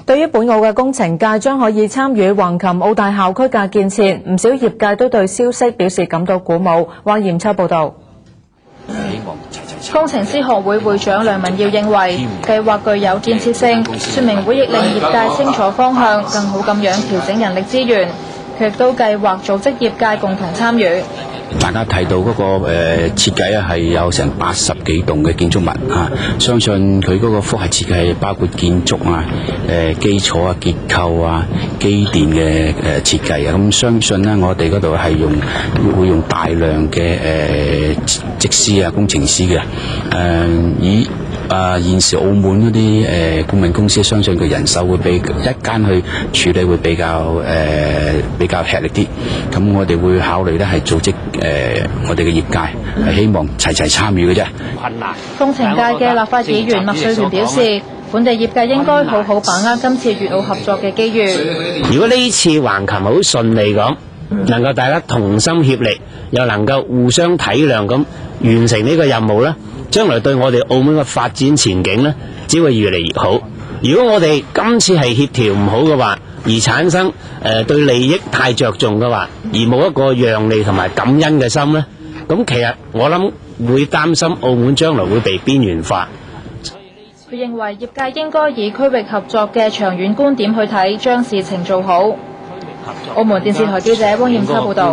對於本澳嘅工程界將可以參與橫琴澳大校區嘅建設，唔少業界都對消息表示感到鼓舞。汪艷秋報導。工程師學會會長梁文耀認為，計劃具有建設性，說明會亦令業界清楚方向，更好咁樣調整人力資源。佢亦都計劃組織業界共同參與。大家睇到嗰個設計啊，係有成80幾棟嘅建築物啊，相信佢嗰個複合設計包括建築啊、基礎啊、結構啊、機電嘅設計啊，咁相信呢，我哋嗰度係會用大量嘅則師啊、工程師嘅現時澳門嗰啲顧問公司，相信佢人手會比一間去處理會比較吃力啲。咁我哋會考慮咧係組織我哋嘅業界係希望齊參與嘅啫。工程界嘅立法議員麥萃聯表示，本地業界應該好好把握今次粵澳合作嘅機遇。如果呢次橫琴好順利咁，能夠大家同心協力，又能夠互相體諒咁完成呢個任務咧，將來對我哋澳門嘅發展前景咧，只會越嚟越好。如果我哋今次係協調唔好嘅話，而產生對利益太着重嘅話，而冇一個讓利同埋感恩嘅心咧，咁其實我諗會擔心澳門將來會被邊緣化。佢認為業界應該以區域合作嘅長遠觀點去睇，將事情做好。澳門電視台記者汪艷秋報導。